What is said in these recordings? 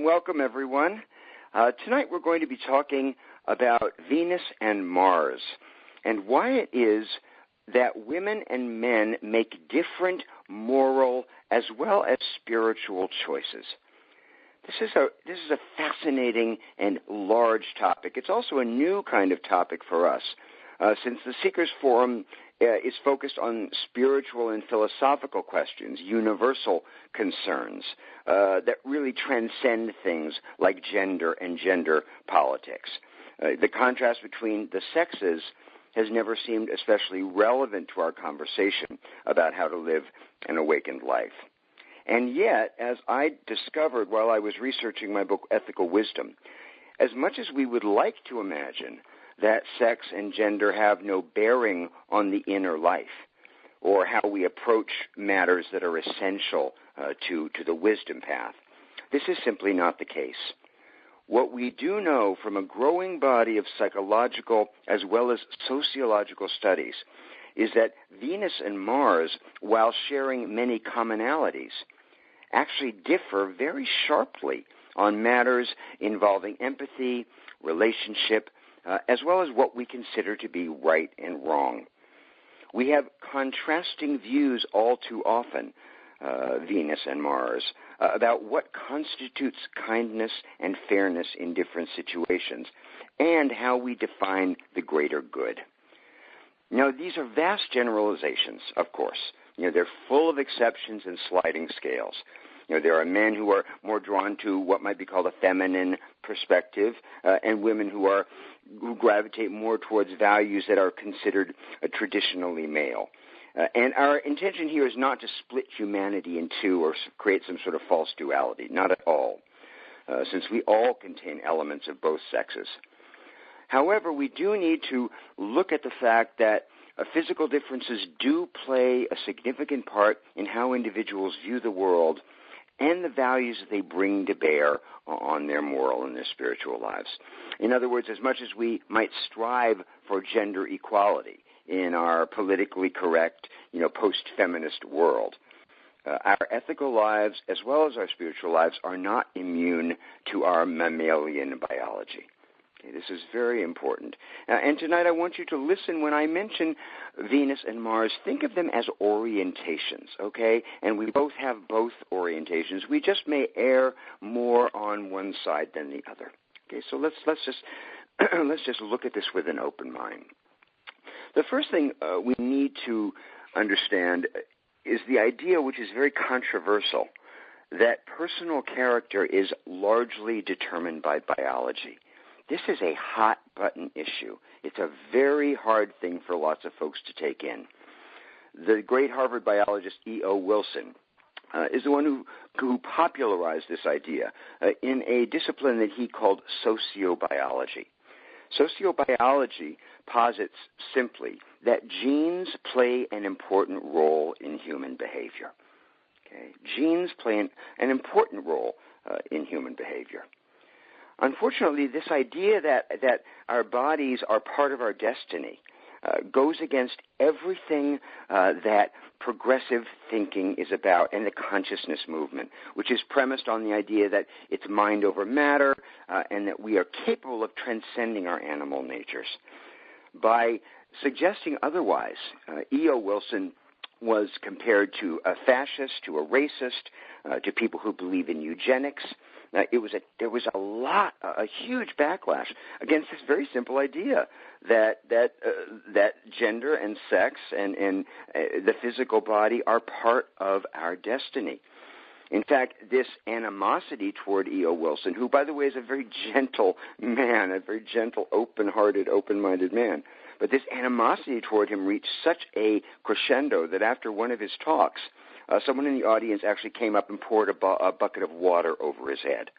Welcome, everyone. Tonight we're going to be talking about Venus and Mars and why it is that women and men make different moral as well as spiritual choices. This is a fascinating and large topic. It's also a new kind of topic for us, since the Seekers Forum is focused on spiritual and philosophical questions, universal concerns that really transcend things like gender and gender politics. The contrast between the sexes has never seemed especially relevant to our conversation about how to live an awakened life. And yet, as I discovered while I was researching my book, Ethical Wisdom, as much as we would like to imagine that sex and gender have no bearing on the inner life or how we approach matters that are essential to the wisdom path, this is simply not the case. What we do know from a growing body of psychological as well as sociological studies is that Venus and Mars, while sharing many commonalities, actually differ very sharply on matters involving empathy, relationship, as well as what we consider to be right and wrong. We have contrasting views all too often, Venus and Mars, about what constitutes kindness and fairness in different situations and how we define the greater good. Now, these are vast generalizations, of course. They're full of exceptions and sliding scales. There are men who are more drawn to what might be called a feminine perspective, and women who gravitate more towards values that are considered traditionally male. And our intention here is not to split humanity in two or create some sort of false duality, not at all, since we all contain elements of both sexes. However, we do need to look at the fact that physical differences do play a significant part in how individuals view the world and the values that they bring to bear on their moral and their spiritual lives. In other words, as much as we might strive for gender equality in our politically correct, post-feminist world, our ethical lives as well as our spiritual lives are not immune to our mammalian biology. This is very important. And tonight I want you to listen when I mention Venus and Mars. Think of them as orientations, okay? And we both have both orientations. We just may err more on one side than the other. Okay, so let's just let's just look at this with an open mind. The first thing we need to understand is the idea, which is very controversial, that personal character is largely determined by biology. This is a hot-button issue. It's a very hard thing for lots of folks to take in. The great Harvard biologist E.O. Wilson is the one who popularized this idea in a discipline that he called sociobiology. Sociobiology posits simply that genes play an important role in human behavior. Okay? Genes play an important role in human behavior. Unfortunately, this idea that our bodies are part of our destiny goes against everything that progressive thinking is about and the consciousness movement, which is premised on the idea that it's mind over matter and that we are capable of transcending our animal natures. By suggesting otherwise, E.O. Wilson was compared to a fascist, to a racist, to people who believe in eugenics. There was a huge backlash against this very simple idea that gender and sex and the physical body are part of our destiny. In fact, this animosity toward E.O. Wilson, who, by the way, is a very gentle man, a very gentle, open-hearted, open-minded man, but this animosity toward him reached such a crescendo that after one of his talks, someone in the audience actually came up and poured a bucket of water over his head.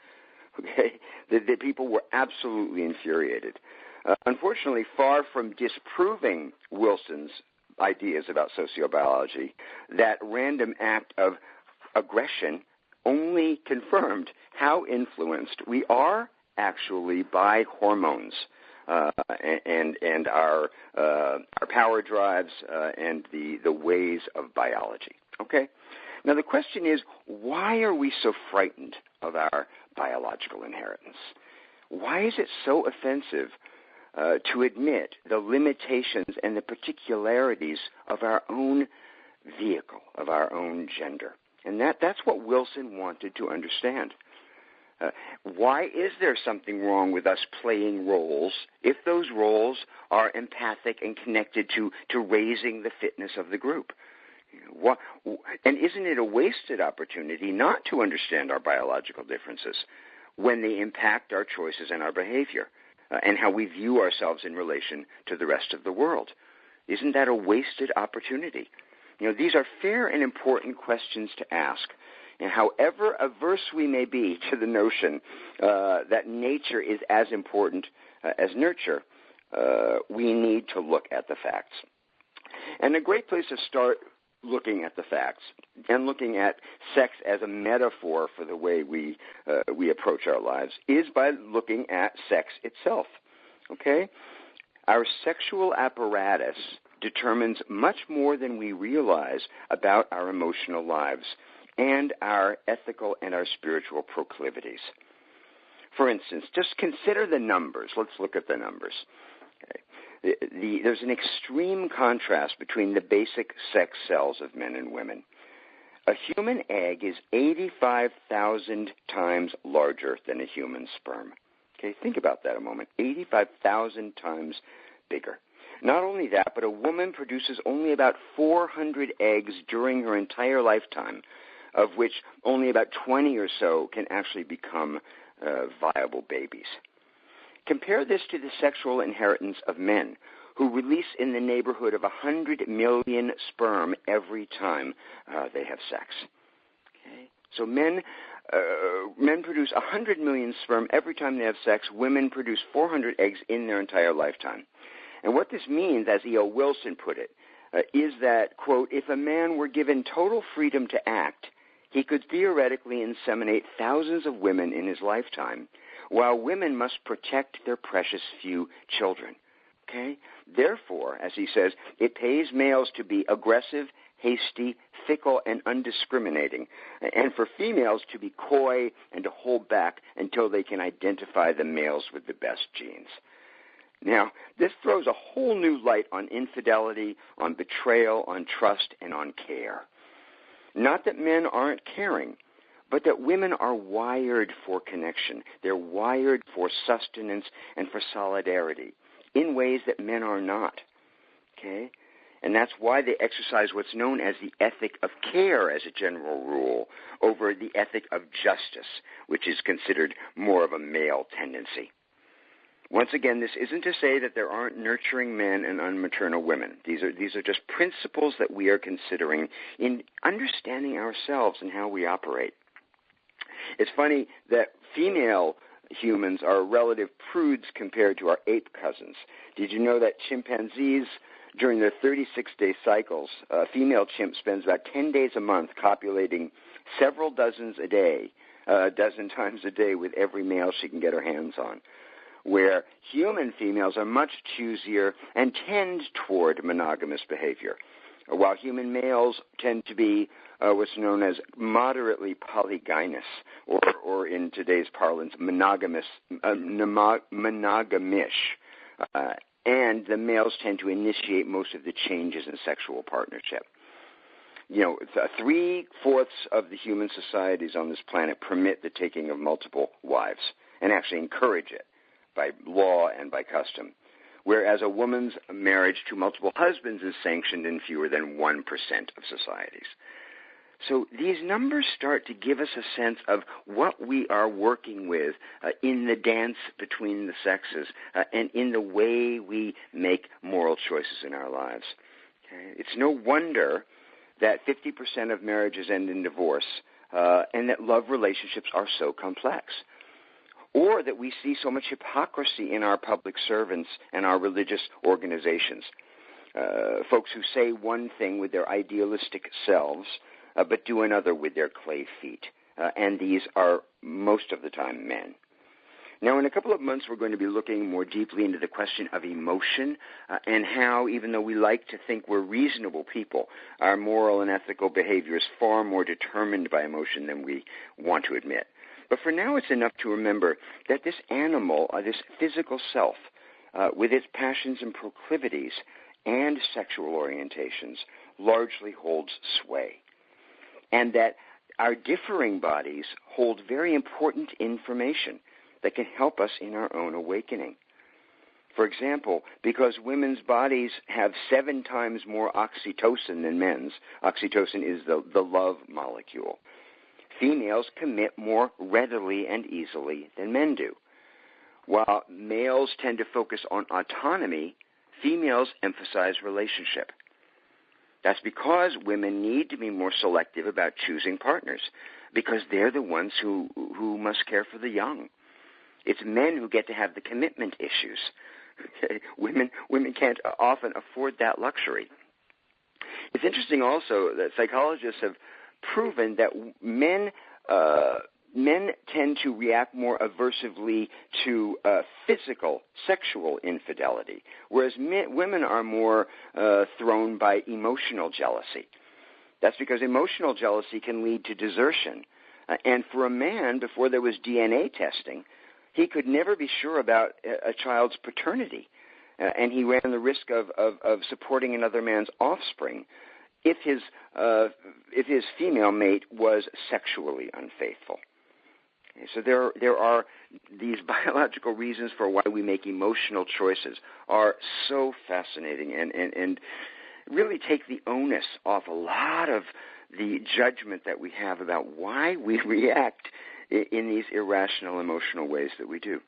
Okay, the people were absolutely infuriated. Unfortunately, far from disproving Wilson's ideas about sociobiology, that random act of aggression only confirmed how influenced we are actually by hormones and our power drives and the ways of biology. Okay? Now the question is, why are we so frightened of our biological inheritance? Why is it so offensive to admit the limitations and the particularities of our own vehicle, of our own gender? And that's what Wilson wanted to understand. Why is there something wrong with us playing roles if those roles are empathic and connected to raising the fitness of the group? And isn't it a wasted opportunity not to understand our biological differences when they impact our choices and our behavior and how we view ourselves in relation to the rest of the world? Isn't that a wasted opportunity? These are fair and important questions to ask. And however averse we may be to the notion that nature is as important as nurture, we need to look at the facts. And a great place to start looking at the facts and looking at sex as a metaphor for the way we approach our lives is by looking at sex itself. Okay? Our sexual apparatus determines much more than we realize about our emotional lives and our ethical and our spiritual proclivities. For instance, just consider the numbers. Let's look at the numbers. Okay. There's an extreme contrast between the basic sex cells of men and women. A human egg is 85,000 times larger than a human sperm. Okay, think about that a moment. 85,000 times bigger. Not only that, but a woman produces only about 400 eggs during her entire lifetime, of which only about 20 or so can actually become viable babies. Compare this to the sexual inheritance of men, who release in the neighborhood of 100 million sperm every time they have sex. Okay? So men produce 100 million sperm every time they have sex. Women produce 400 eggs in their entire lifetime. And what this means, as E.O. Wilson put it, is that, quote, if a man were given total freedom to act, he could theoretically inseminate thousands of women in his lifetime, while women must protect their precious few children. Okay? Therefore, as he says, it pays males to be aggressive, hasty, fickle, and undiscriminating, and for females to be coy and to hold back until they can identify the males with the best genes. Now, this throws a whole new light on infidelity, on betrayal, on trust, and on care. Not that men aren't caring, but that women are wired for connection. They're wired for sustenance and for solidarity in ways that men are not. Okay? And that's why they exercise what's known as the ethic of care as a general rule over the ethic of justice, which is considered more of a male tendency. Once again, this isn't to say that there aren't nurturing men and unmaternal women. These are just principles that we are considering in understanding ourselves and how we operate. It's funny that female humans are relative prudes compared to our ape cousins. Did you know that chimpanzees, during their 36-day cycles, a female chimp spends about 10 days a month copulating several dozen times a day with every male she can get her hands on, where human females are much choosier and tend toward monogamous behavior, while human males tend to be what's known as moderately polygynous, or in today's parlance, monogamish, and the males tend to initiate most of the changes in sexual partnership. 3/4 of the human societies on this planet permit the taking of multiple wives and actually encourage it by law and by custom, whereas a woman's marriage to multiple husbands is sanctioned in fewer than 1% of societies. So these numbers start to give us a sense of what we are working with in the dance between the sexes and in the way we make moral choices in our lives. Okay? It's no wonder that 50% of marriages end in divorce and that love relationships are so complex, or that we see so much hypocrisy in our public servants and our religious organizations. Folks who say one thing with their idealistic selves, but do another with their clay feet. And these are, most of the time, men. Now, in a couple of months, we're going to be looking more deeply into the question of emotion and how, even though we like to think we're reasonable people, our moral and ethical behavior is far more determined by emotion than we want to admit. But for now, it's enough to remember that this animal, this physical self, with its passions and proclivities and sexual orientations, largely holds sway. And that our differing bodies hold very important information that can help us in our own awakening. For example, because women's bodies have 7 times more oxytocin than men's, oxytocin is the love molecule, females commit more readily and easily than men do. While males tend to focus on autonomy, females emphasize relationship. That's because women need to be more selective about choosing partners, because they're the ones who must care for the young. It's men who get to have the commitment issues. Women can't often afford that luxury. It's interesting also that psychologists have proven that men tend to react more aversively to physical, sexual infidelity, whereas women are more thrown by emotional jealousy. That's because emotional jealousy can lead to desertion. And for a man, before there was DNA testing, he could never be sure about a child's paternity, and he ran the risk of supporting another man's offspring if his female mate was sexually unfaithful. Okay, so there are these biological reasons for why we make emotional choices are so fascinating and really take the onus off a lot of the judgment that we have about why we react in these irrational emotional ways that we do.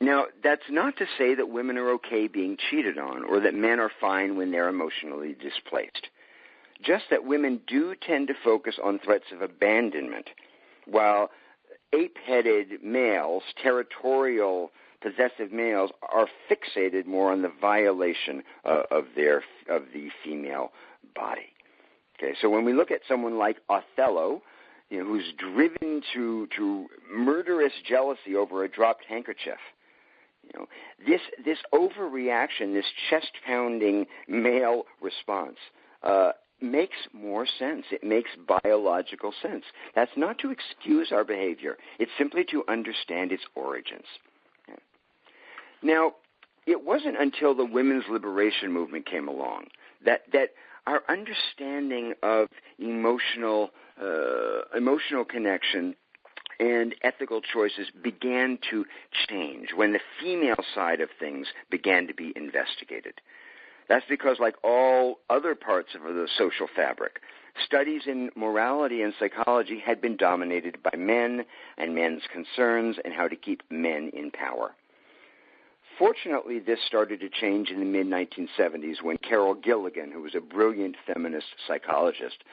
Now, that's not to say that women are okay being cheated on or that men are fine when they're emotionally displaced. Just that women do tend to focus on threats of abandonment, while ape-headed males, territorial, possessive males, are fixated more on the violation of the female body. Okay, so when we look at someone like Othello, who's driven to murderous jealousy over a dropped handkerchief, this overreaction, this chest-pounding male response, makes more sense. It makes biological sense. That's not to excuse our behavior. It's simply to understand its origins. Okay. Now, it wasn't until the women's liberation movement came along that our understanding of emotional connection and ethical choices began to change, when the female side of things began to be investigated. That's because, like all other parts of the social fabric, studies in morality and psychology had been dominated by men and men's concerns and how to keep men in power. Fortunately, this started to change in the mid-1970s when Carol Gilligan, who was a brilliant feminist psychologist,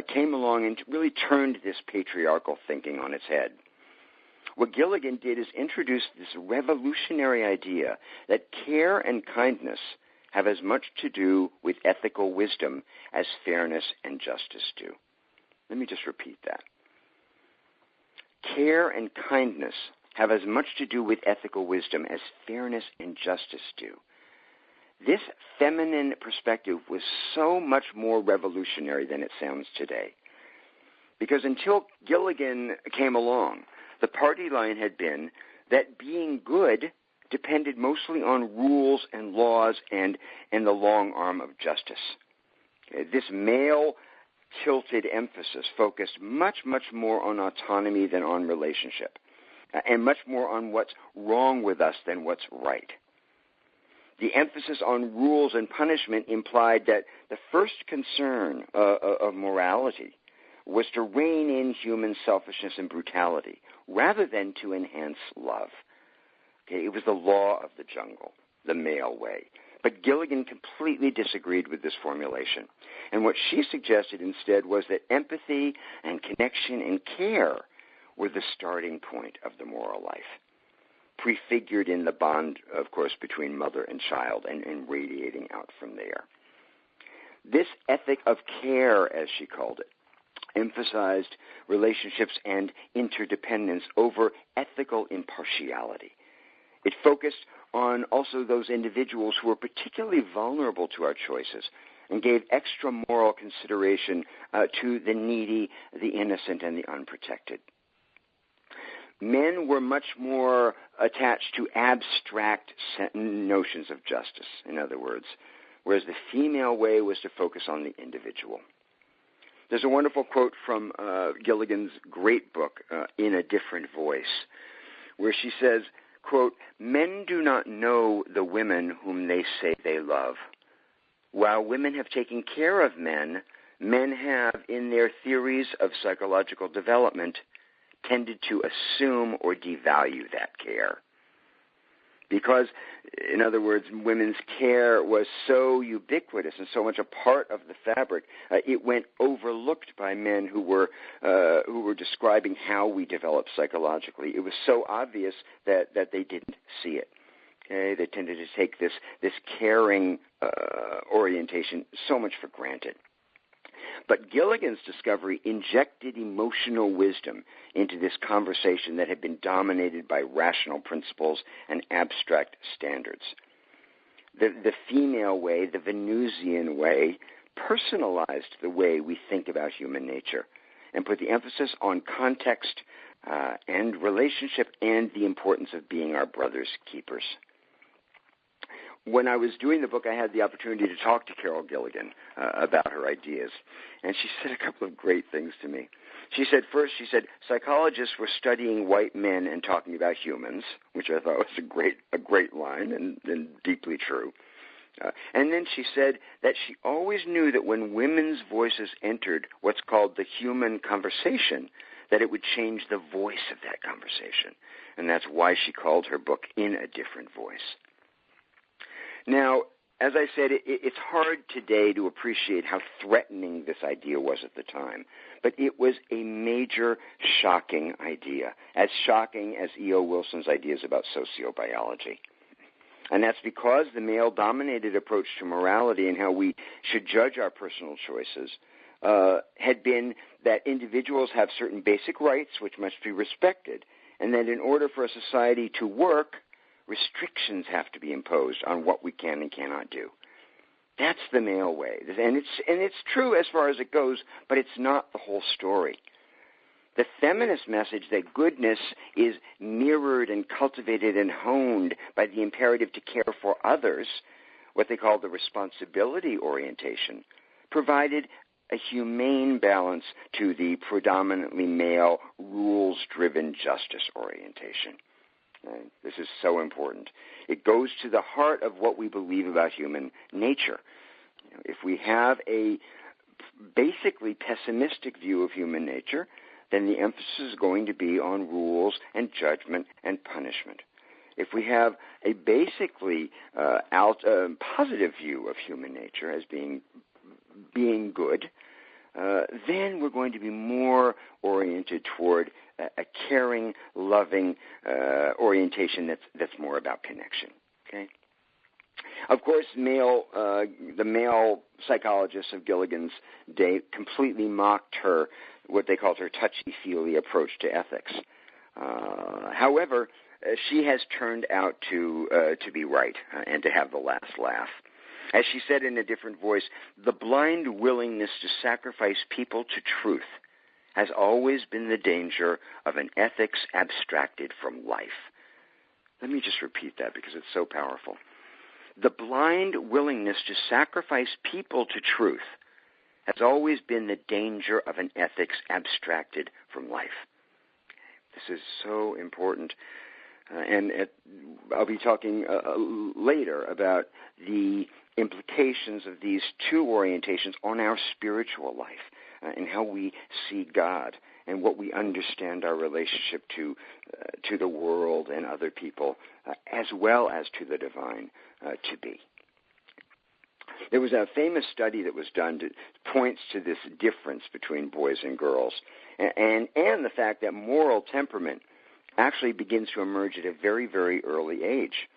came along and really turned this patriarchal thinking on its head. What Gilligan did is introduce this revolutionary idea that care and kindness have as much to do with ethical wisdom as fairness and justice do. Let me just repeat that. Care and kindness have as much to do with ethical wisdom as fairness and justice do. This feminine perspective was so much more revolutionary than it sounds today. Because until Gilligan came along, the party line had been that being good depended mostly on rules and laws and the long arm of justice. This male-tilted emphasis focused much, much more on autonomy than on relationship, and much more on what's wrong with us than what's right. The emphasis on rules and punishment implied that the first concern of morality was to rein in human selfishness and brutality, rather than to enhance love. Okay, it was the law of the jungle, the male way. But Gilligan completely disagreed with this formulation. And what she suggested instead was that empathy and connection and care were the starting point of the moral life, prefigured in the bond, of course, between mother and child and radiating out from there. This ethic of care, as she called it, emphasized relationships and interdependence over ethical impartiality. It focused on also those individuals who were particularly vulnerable to our choices and gave extra moral consideration to the needy, the innocent, and the unprotected. Men were much more attached to abstract notions of justice, in other words, whereas the female way was to focus on the individual. There's a wonderful quote from Gilligan's great book, In a Different Voice, where she says, quote, "Men do not know the women whom they say they love. While women have taken care of men, men have, in their theories of psychological development, tended to assume or devalue that care." Because, in other words, women's care was so ubiquitous and so much a part of the fabric, it went overlooked by men who were describing how we develop psychologically. It was so obvious that they didn't see it. Okay? They tended to take this caring orientation so much for granted. But Gilligan's discovery injected emotional wisdom into this conversation that had been dominated by rational principles and abstract standards. The female way, the Venusian way, personalized the way we think about human nature and put the emphasis on context and relationship and the importance of being our brother's keepers. When I was doing the book, I had the opportunity to talk to Carol Gilligan about her ideas, and she said a couple of great things to me. She said, first, psychologists were studying white men and talking about humans, which I thought was a great line and deeply true. And then she said that she always knew that when women's voices entered what's called the human conversation, that it would change the voice of that conversation. And that's why she called her book In a Different Voice. Now, as I said, it's hard today to appreciate how threatening this idea was at the time, but it was a major, shocking idea, as shocking as E.O. Wilson's ideas about sociobiology. And that's because the male-dominated approach to morality and how we should judge our personal choices had been that individuals have certain basic rights which must be respected, and that in order for a society to work, restrictions have to be imposed on what we can and cannot do. That's the male way. And it's true as far as it goes, but it's not the whole story. The feminist message that goodness is mirrored and cultivated and honed by the imperative to care for others, what they call the responsibility orientation, provided a humane balance to the predominantly male, rules-driven justice orientation. Right? This is so important. It goes to the heart of what we believe about human nature. If we have a basically pessimistic view of human nature, then the emphasis is going to be on rules and judgment and punishment. If we have a basically positive view of human nature as being good, then we're going to be more oriented toward a caring, loving orientation that's more about connection. Okay. Of course, the male psychologists of Gilligan's day completely mocked her, what they called her touchy-feely approach to ethics. However, she has turned out to be right and to have the last laugh. As she said in a different voice, the blind willingness to sacrifice people to truth has always been the danger of an ethics abstracted from life. Let me just repeat that because it's so powerful. The blind willingness to sacrifice people to truth has always been the danger of an ethics abstracted from life. This is so important. I'll be talking later about the implications of these two orientations on our spiritual life and how we see God and what we understand our relationship to the world and other people, as well as to the divine to be. There was a famous study that was done that points to this difference between boys and girls, and the fact that moral temperament actually begins to emerge at a very, very early age.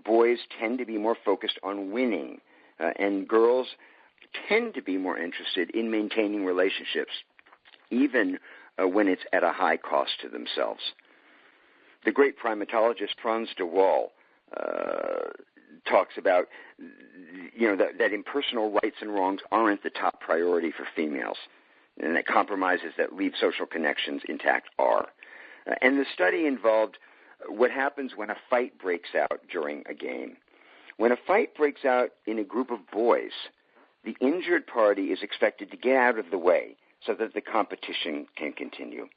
Boys tend to be more focused on winning, and girls tend to be more interested in maintaining relationships, even when it's at a high cost to themselves. The great primatologist Franz de Waal talks about, that impersonal rights and wrongs aren't the top priority for females, and that compromises that leave social connections intact are. And the study involved what happens when a fight breaks out during a game. When a fight breaks out in a group of boys, the injured party is expected to get out of the way so that the competition can continue.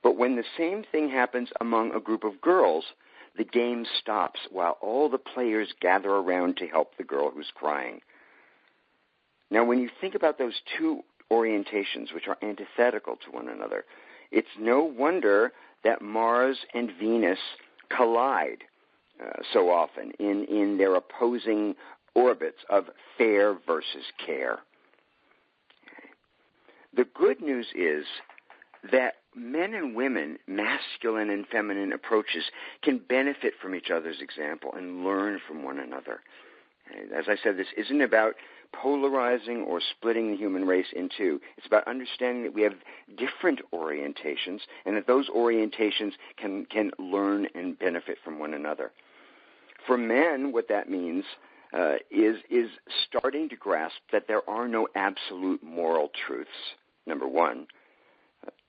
But when the same thing happens among a group of girls, the game stops while all the players gather around to help the girl who's crying. Now, when you think about those two orientations, which are antithetical to one another, it's no wonder that Mars and Venus collide so often in their opposing orbits of fair versus care. The good news is that men and women, masculine and feminine approaches, can benefit from each other's example and learn from one another. As I said, this isn't about polarizing or splitting the human race in two. It's about understanding that we have different orientations and that those orientations can learn and benefit from one another. For men, what that means is starting to grasp that there are no absolute moral truths, number one,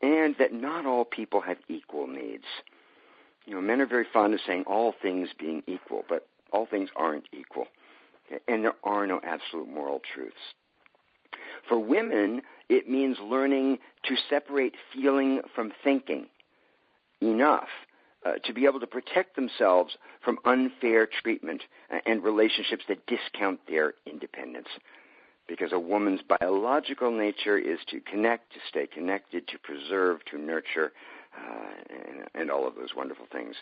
and that not all people have equal needs. You know, men are very fond of saying all things being equal, but all things aren't equal. And there are no absolute moral truths. For women, it means learning to separate feeling from thinking enough to be able to protect themselves from unfair treatment and relationships that discount their independence. Because a woman's biological nature is to connect, to stay connected, to preserve, to nurture, and all of those wonderful things.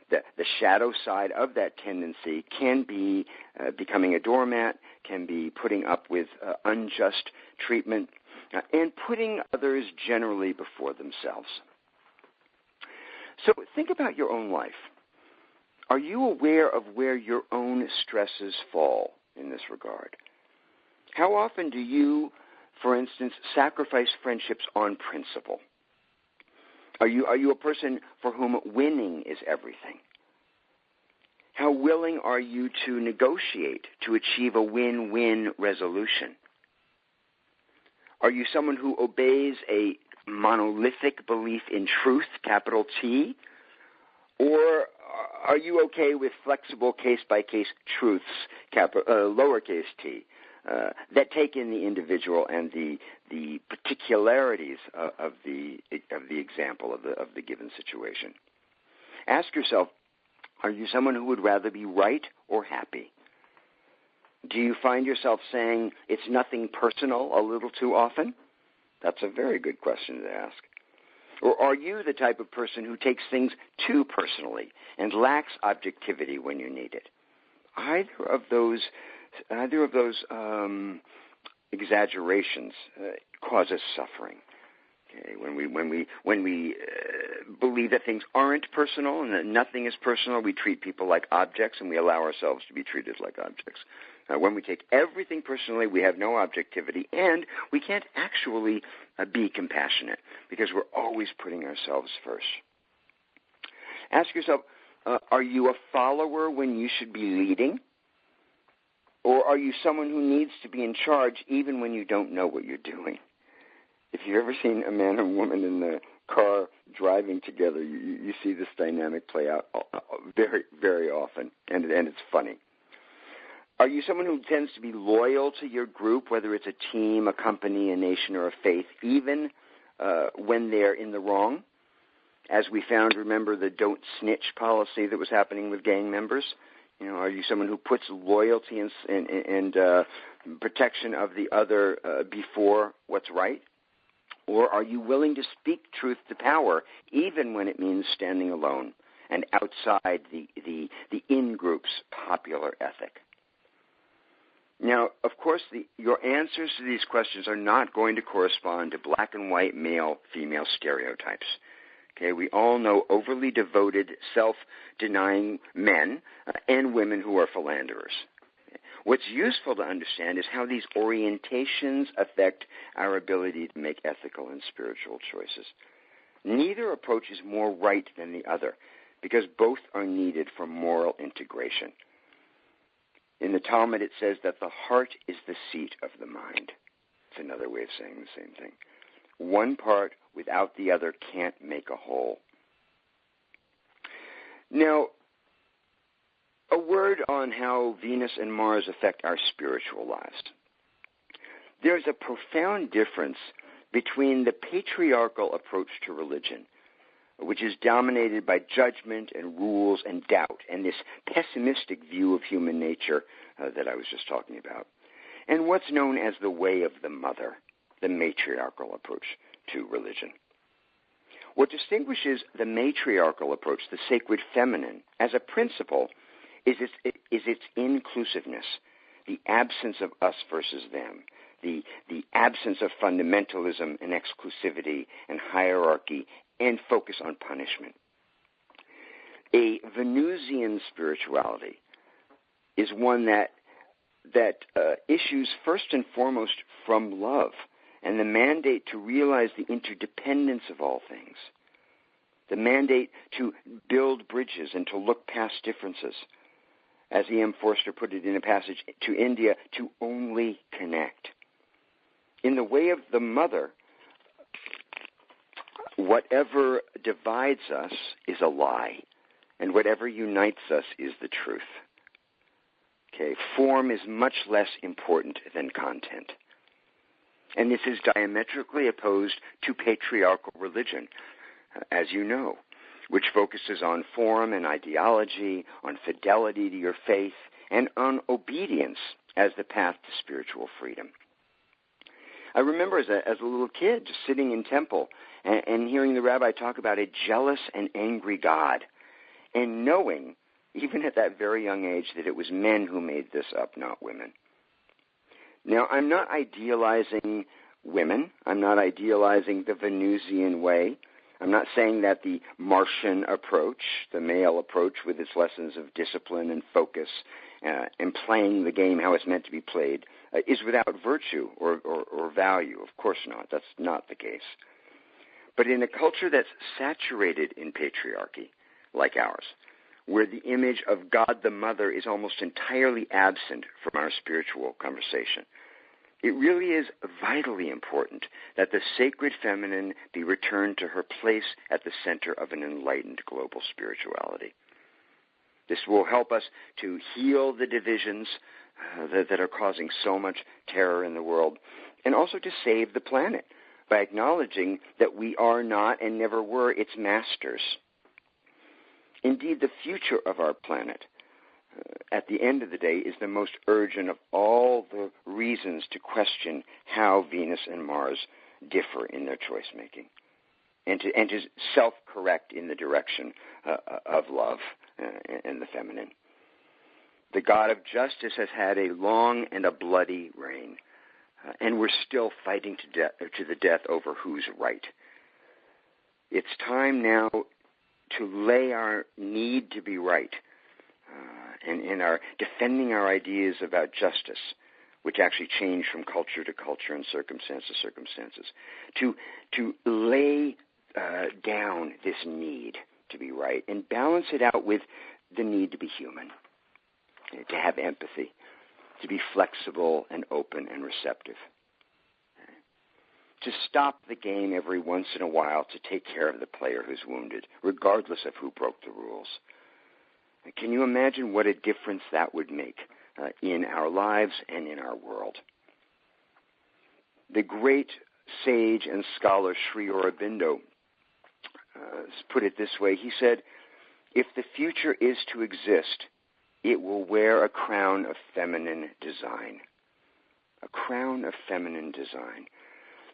The shadow side of that tendency can be becoming a doormat, can be putting up with unjust treatment, and putting others generally before themselves. So think about your own life. Are you aware of where your own stresses fall in this regard? How often do you, for instance, sacrifice friendships on principle? Are you a person for whom winning is everything? How willing are you to negotiate to achieve a win-win resolution? Are you someone who obeys a monolithic belief in truth, capital T? Or are you okay with flexible case-by-case truths, lowercase t, that take in the individual and the particularities of the example of the given situation? Ask yourself, are you someone who would rather be right or happy? Do you find yourself saying it's nothing personal a little too often? That's a very good question to ask. Or are you the type of person who takes things too personally and lacks objectivity when you need it? Either of those exaggerations causes suffering. Okay, when we believe that things aren't personal and that nothing is personal, we treat people like objects and we allow ourselves to be treated like objects. When we take everything personally, we have no objectivity and we can't actually be compassionate because we're always putting ourselves first. Ask yourself, are you a follower when you should be leading? Or are you someone who needs to be in charge even when you don't know what you're doing? If you've ever seen a man and woman in the car driving together, you see this dynamic play out very, very often, and it's funny. Are you someone who tends to be loyal to your group, whether it's a team, a company, a nation, or a faith, even when they're in the wrong? As we found, remember the don't snitch policy that was happening with gang members? You know, are you someone who puts loyalty and protection of the other before what's right? Or are you willing to speak truth to power, even when it means standing alone and outside the in-group's popular ethic? Now, of course, your answers to these questions are not going to correspond to black and white male-female stereotypes. Okay, we all know overly devoted, self-denying men and women who are philanderers. What's useful to understand is how these orientations affect our ability to make ethical and spiritual choices. Neither approach is more right than the other because both are needed for moral integration. In the Talmud, it says that the heart is the seat of the mind. It's another way of saying the same thing. One part without the other can't make a whole. Now, a word on how Venus and Mars affect our spiritual lives. There's a profound difference between the patriarchal approach to religion, which is dominated by judgment and rules and doubt, and this pessimistic view of human nature that I was just talking about, and what's known as the way of the mother, the matriarchal approach to religion. What distinguishes the matriarchal approach, the sacred feminine, as a principle is its inclusiveness, the absence of us versus them, the absence of fundamentalism and exclusivity and hierarchy and focus on punishment. A Venusian spirituality is one that issues first and foremost from love and the mandate to realize the interdependence of all things, the mandate to build bridges and to look past differences. As E.M. Forster put it in a passage to India, to only connect. In the way of the mother, whatever divides us is a lie, and whatever unites us is the truth. Okay, form is much less important than content. And this is diametrically opposed to patriarchal religion, as you know, which focuses on form and ideology, on fidelity to your faith, and on obedience as the path to spiritual freedom. I remember as a little kid just sitting in temple and hearing the rabbi talk about a jealous and angry God, and knowing, even at that very young age, that it was men who made this up, not women. Now, I'm not idealizing women. I'm not idealizing the Venusian way. I'm not saying that the Martian approach, the male approach with its lessons of discipline and focus and playing the game how it's meant to be played, is without virtue or value. Of course not. That's not the case. But in a culture that's saturated in patriarchy, like ours, where the image of God the Mother is almost entirely absent from our spiritual conversation, it really is vitally important that the sacred feminine be returned to her place at the center of an enlightened global spirituality. This will help us to heal the divisions that are causing so much terror in the world, and also to save the planet by acknowledging that we are not and never were its masters. Indeed, the future of our planet, at the end of the day, is the most urgent of all the reasons to question how Venus and Mars differ in their choice-making, and to self-correct in the direction of love and the feminine. The God of justice has had a long and a bloody reign, and we're still fighting to the death over who's right. It's time now to lay our need to be right and in our defending our ideas about justice, which actually change from culture to culture and circumstance to circumstances, to lay down this need to be right and balance it out with the need to be human, to have empathy, to be flexible and open and receptive, to stop the game every once in a while to take care of the player who's wounded, regardless of who broke the rules. Can you imagine what a difference that would make in our lives and in our world? The great sage and scholar Sri Aurobindo put it this way. He said, "If the future is to exist, it will wear a crown of feminine design." A crown of feminine design.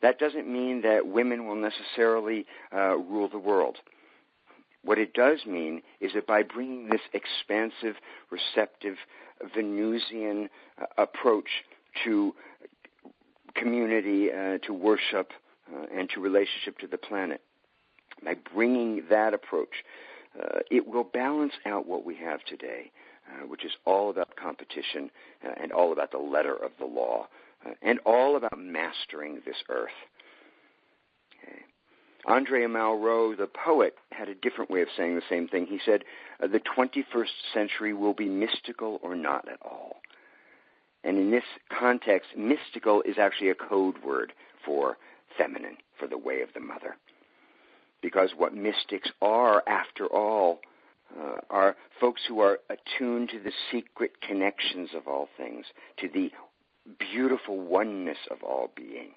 That doesn't mean that women will necessarily rule the world. What it does mean is that by bringing this expansive, receptive, Venusian approach to community, to worship, and to relationship to the planet, by bringing that approach, it will balance out what we have today, which is all about competition and all about the letter of the law, and all about mastering this earth. Okay. Andre Malraux, the poet, had a different way of saying the same thing. He said, the 21st century will be mystical or not at all. And in this context, mystical is actually a code word for feminine, for the way of the mother. because what mystics are, after all, are folks who are attuned to the secret connections of all things, to the beautiful oneness of all being.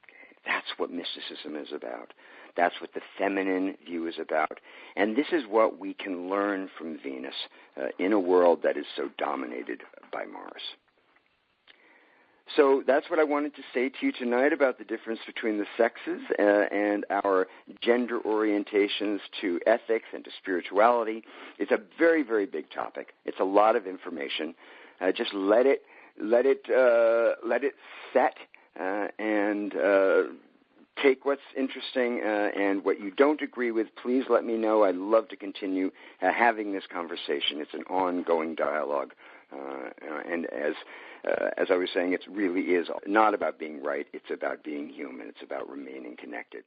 Okay? That's what mysticism is about. That's what the feminine view is about. And this is what we can learn from Venus in a world that is so dominated by Mars. So that's what I wanted to say to you tonight about the difference between the sexes and our gender orientations to ethics and to spirituality. It's a very, very big topic. It's a lot of information. Just let it set and take what's interesting and what you don't agree with. Please let me know. I'd love to continue having this conversation. It's an ongoing dialogue. And as I was saying, it really is not about being right. It's about being human. It's about remaining connected.